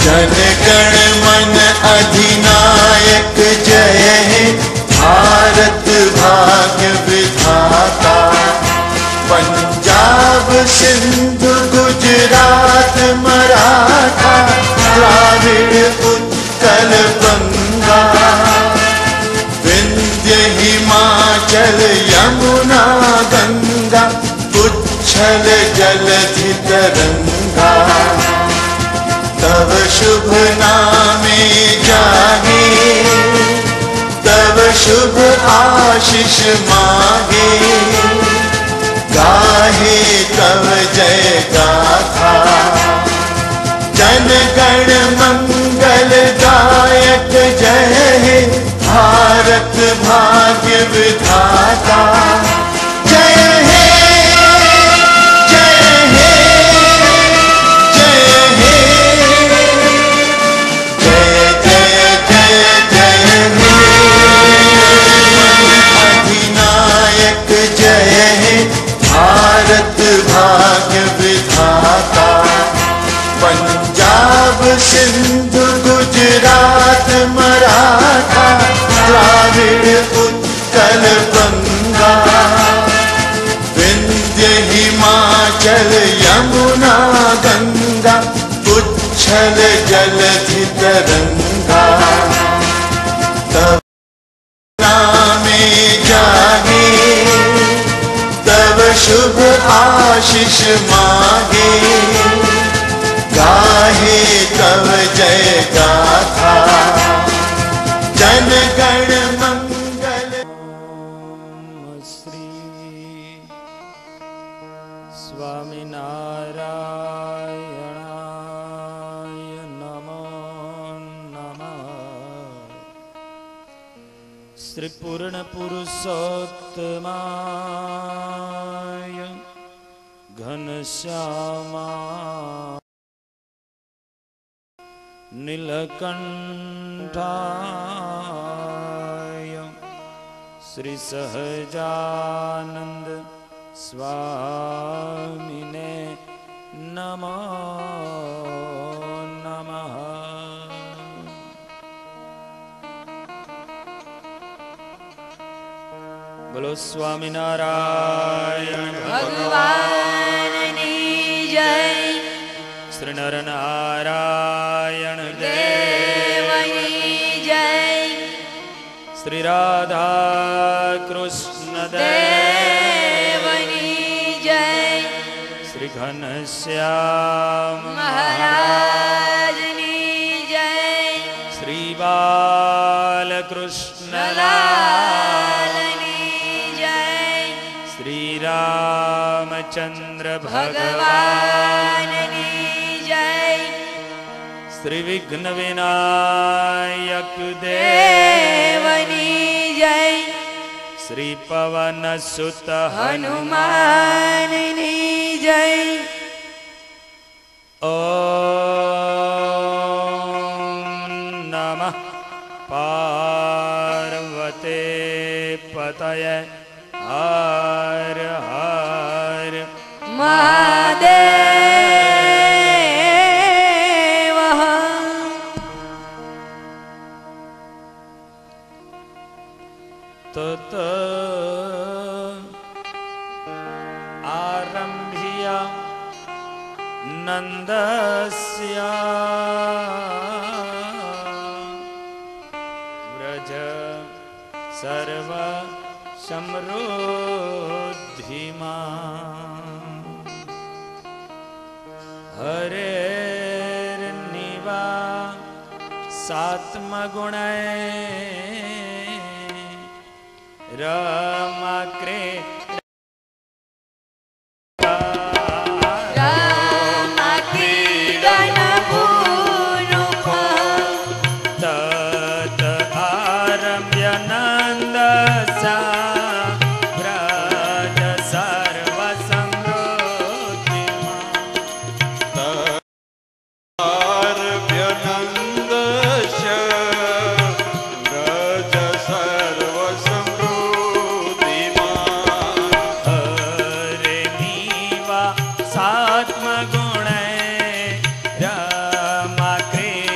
जन गण मन अधिनायक जय हे भारत भाग्य विधाता। पंजाब सिंधु गुजरात मराठा द्राविड़ उत्कल बंगा। विंध्य हिमाचल यमुना गंगा उच्छल जलधि तरंगा। तव शुभ नामे जागे तव शुभ आशीष मागे। गाहे तव जय गाथा जन गण मंगल दायक जय हे भारत भाग्य विधाता। जय हे जय हे जय हे जय जय जय जय हे अधिनायक जय हे भारत भाग्य विधाता। पंजाब सिंधु गुजरात मराठा द्राविड़ उत्कल बंगा। विंध्य हिमाचल यमुना गंगा उच्छल जलधि तरंगा। तव नामे जागे तव शुभ आशीष मागे। गाहे तव जय गाथा जन गण मंगल। श्री स्वामी नारायणाय नमो नमः। श्री पूर्ण पुरुषोत्तमाय घनश्यामा नीलकंठाय श्री सहजानंद स्वामिने नमो नमः। बोलो स्वामीनारायण भगवान की जय। श्री नर नारायण देव की जय। श्री राधा कृष्ण देव की जय। श्री घनश्याम महाराज की जय। श्री बालकृष्ण लाल की जय। श्री रामचंद्र भगवान की जय। श्री विघ्न विनायक देव की जय। श्री पवन सुत हनुमान की जय। ओम नमः पार्वते पतये हर हर महादेव। तत आरंभ्य नंदस्य व्रज सर्व समृद्धिमा। हरेर्निवा सात्मगुणै रमाक्रे तत आरम्भ्य नन्दसा व्रज सर्व समृद्धिमा। आरभ्य नन्दश व्रज सर्व समृद्धिमा। हरे नीवा सात्मगुणै रमा कृष्ण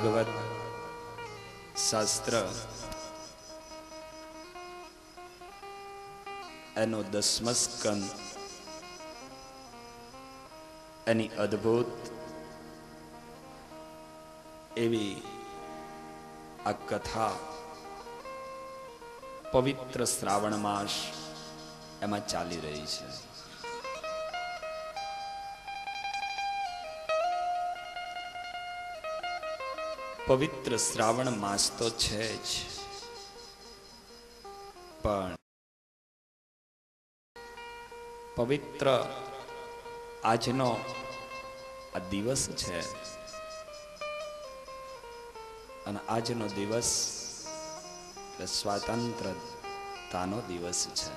ભાગવત શાસ્ત્ર એનો 10મો સ્કંદ, એની અદ્ભુત એવી આ કથા પવિત્ર શ્રાવણ માસ એમાં ચાલી રહી છે. પવિત્ર શ્રાવણ માસ તો છે જ, પણ પવિત્ર આજનો આ દિવસ છે, અને આજનો દિવસ સ્વાતંત્રતાનો દિવસ છે.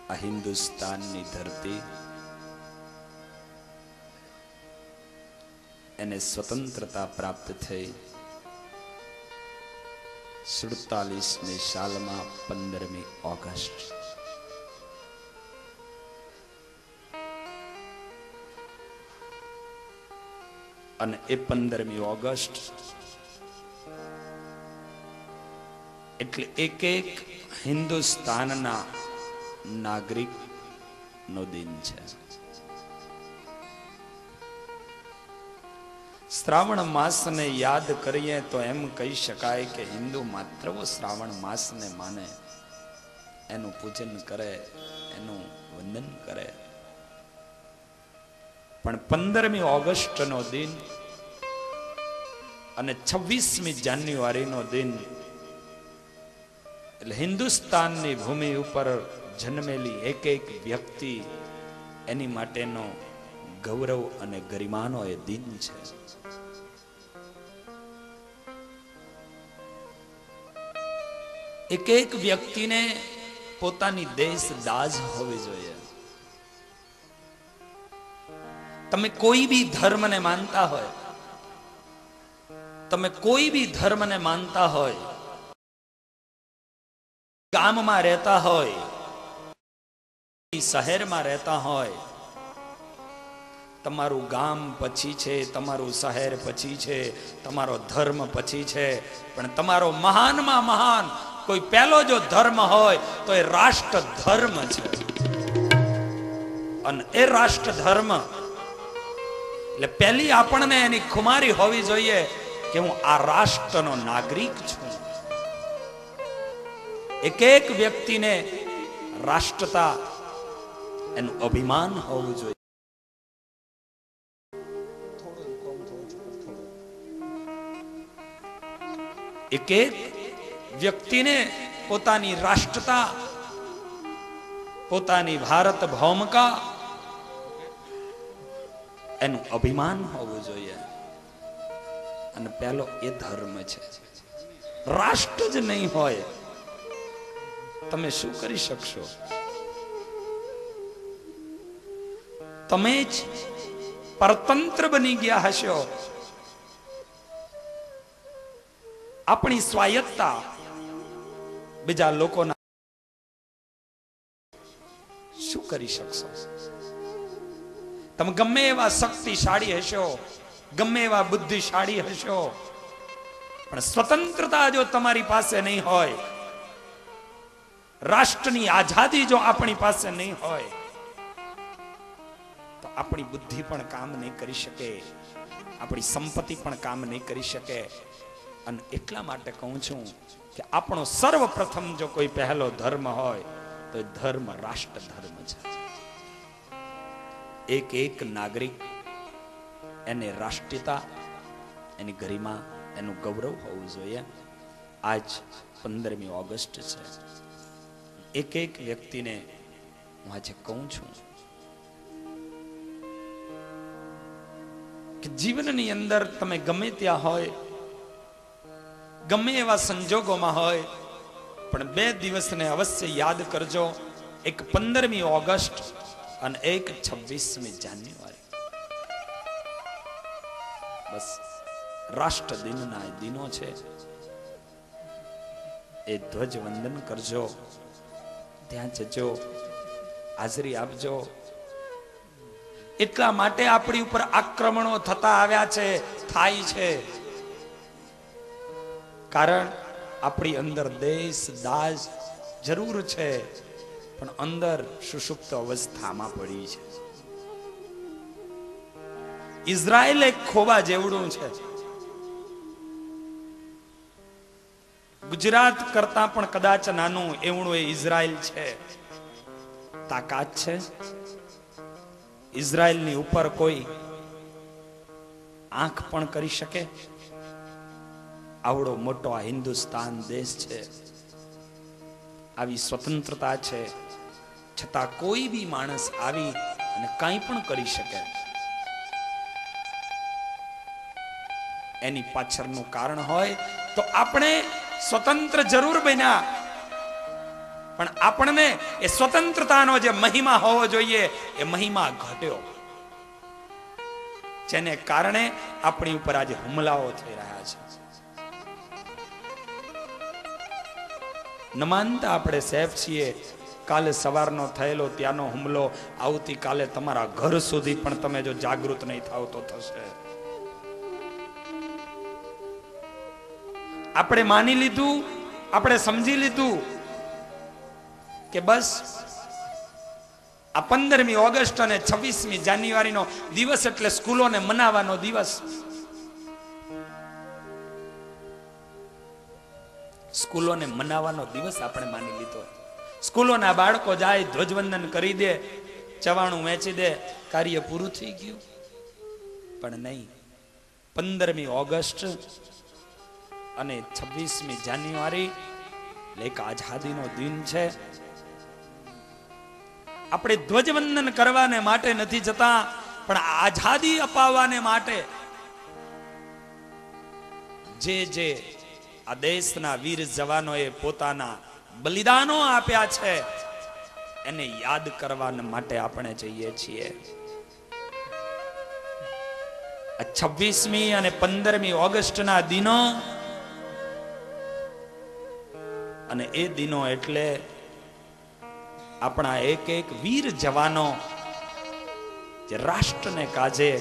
આ હિન્દુસ્તાનની ધરતી એને સ્વતંત્રતા પ્રાપ્ત થઈ 47ની સાલમાં 15મી ઓગસ્ટ. અને એ 15મી ઓગસ્ટ એટલે એક હિન્દુસ્તાનના નાગરિક નો દિન છે. શ્રાવણ માસને યાદ કરીએ તો એમ કહી શકાય કે હિન્દુ માત્ર શ્રાવણ માસને માને, એનું પૂજન કરે, એનું વંદન કરે. પણ 15મી ઓગસ્ટનો દિન અને 26મી જાન્યુઆરીનો દિન એટલે હિન્દુસ્તાનની ભૂમિ ઉપર જન્મેલી એક વ્યક્તિ એની માટેનો ગૌરવ અને ગરિમાનો એ દિન છે. એક વ્યક્તિને પોતાની દેશ દાઝ હોવી જોઈએ. તમે કોઈ બી ધર્મને માનતા હોય, તમે કોઈ બી ધર્મને માનતા હોય, ગામમાં રહેતા હોય, શહેરમાં રહેતા હોય, તમારું ગામ પછી છે, તમારું શહેર પછી છે, તમારો ધર્મ પછી છે, પણ તમારો મહાનમાં મહાન કોઈ પહેલો જો ધર્મ હોય તો એ રાષ્ટ્ર ધર્મ છે. અને એ રાષ્ટ્ર ધર્મ એટલે પહેલી આપણને એની ખુમારી હોવી જોઈએ કે હું આ રાષ્ટ્રનો નાગરિક છું. એક વ્યક્તિને રાષ્ટ્રતા એનું અભિમાન હોવું જોઈએ. એક વ્યક્તિને પોતાની રાષ્ટ્રતા, પોતાની ભારત ભૌમકા એનું અભિમાન હોવું જોઈએ. અને પહેલો એ ધર્મ છે. રાષ્ટ્ર જ નહીં હોય તમે શું કરી શકશો? તમે જ પરતંત્ર બની ગયા હશો. આપણી સ્વાયત્તા બીજા લોકોના શું કરી શકશો? તમે ગમે એવા શક્તિશાળી હશો, ગમે એવા બુદ્ધિશાળી હશો, પણ સ્વતંત્રતા જો તમારી પાસે નહીં હોય, રાષ્ટ્રની આઝાદી જો આપણી પાસે નહીં હોય, તો આપણી બુદ્ધિ પણ કામ નહીં કરી શકે, આપણી સંપત્તિ પણ કામ નહીં કરી શકે. અને એટલા માટે કહું છું કે આપણો સર્વપ્રથમ જો કોઈ પહેલો ધર્મ હોય તો એ ધર્મ રાષ્ટ્ર ધર્મ છે. એક નાગરિક એને રાષ્ટ્રીયતા, એની ગરિમા, એનું ગૌરવ હોવું જોઈએ. આજ 15મી ઓગસ્ટ છે. એક વ્યક્તિને હું આજે કહું છું કે જીવનની અંદર તમે ગમે ત્યાં હોય, ગમે એવા સંજોગોમાં હોય, પણ 2 દિવસને અવશ્ય યાદ કરજો. એક 15મી ઓગસ્ટ અને એક 26મી જાન્યુઆરી. બસ રાષ્ટ્ર દિનના દિનો છે. એ ધ્વજ વંદન કરજો, ત્યાં જજો, હાજરી આપજો. એટલા માટે આપણી ઉપર આક્રમણો થતા આવ્યા છે, થાય છે. કારણ આપણી અંદર દેશ દાજ જરૂર છે, પણ અંદર સુષુપ્ત અવસ્થામાં પડી છે. ઇઝરાયલ એક ખોબા જેવડું છે. ગુજરાત કરતા પણ કદાચ નાનું એવડું એ ઇઝરાયલ છે. તાકાત છે. ઇઝરાયલની ઉપર કોઈ આંખ પણ કરી શકે? આવડો મોટો આ હિન્દુસ્તાન દેશ છે, આવી સ્વતંત્રતા છે, છતાં કોઈ બી માણસ આવી અને કંઈ પણ કરી શકે. એની પાછળનું કારણ હોય તો આપણે સ્વતંત્ર જરૂર બન્યા, પણ આપણને એ સ્વતંત્રતાનો જે મહિમા હોવો જોઈએ એ મહિમા ઘટ્યો, જેને કારણે આપણી ઉપર આજે હુમલાઓ થઈ રહ્યા છે. ન માનતા આપણે સેફ છીએ. કાલે સવારનો થયેલો ત્યાંનો હુમલો આવતીકાલે તમારા ઘર સુધી પણ તમે જો જાગૃત નહીં થાવ તો થશે. આપણે માની લીધું, આપણે સમજી લીધું કે બસ આ 15મી ઓગસ્ટ અને 26મી જાન્યુઆરીનો દિવસ એટલે સ્કૂલોને મનાવવાનો દિવસ. સ્કૂલોને મનાવવાનો દિવસ આપણે માની લીધો. સ્કૂલોના બાળકો જાય, ધ્વજવંદન કરી દે, ચવાણું વેચી દે, કાર્ય પૂરું થઈ ગયું. પણ નહીં, 15મી ઓગસ્ટ અને 26મી જાન્યુઆરી એક આઝાદીનો દિન છે. આપણે ધ્વજવંદન કરવાને માટે નથી જતા, પણ આઝાદી અપાવવાને માટે જે આ દેશના વીર જવાનોએ પોતાના બલિદાનો આપ્યા છે એને યાદ કરવા માટે આપણે જઈએ છીએ. 26મી અને 15મી ઓગસ્ટના દિનો, અને એ દિનો એટલે આપણા એક એક વીર જવાનો જે રાષ્ટ્રને કાજે,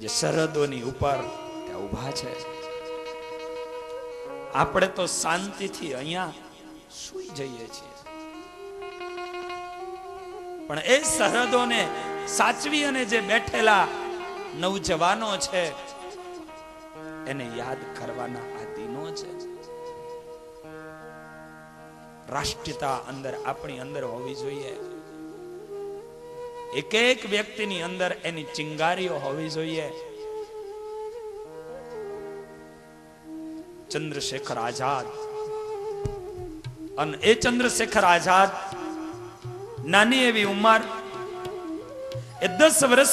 જે સરહદોની ઉપર ત્યાં ઊભા છે. આપણે તો શાંતિથી અહીંયા સૂઈ જઈએ છીએ, પણ એ સરહદોને સાચવી અને જે બેઠેલા નવજવાનો છે એને યાદ કરવાના આ દિનો છે. રાષ્ટ્રીયતા અંદર આપણી અંદર હોવી જોઈએ. એક એક વ્યક્તિની અંદર એની ચિંગારીઓ હોવી જોઈએ. ચંદ્રશેખર આઝાદ, અને એ ચંદ્રશેખર આઝાદ નાની એવી ઉંમર, એ 10 વર્ષ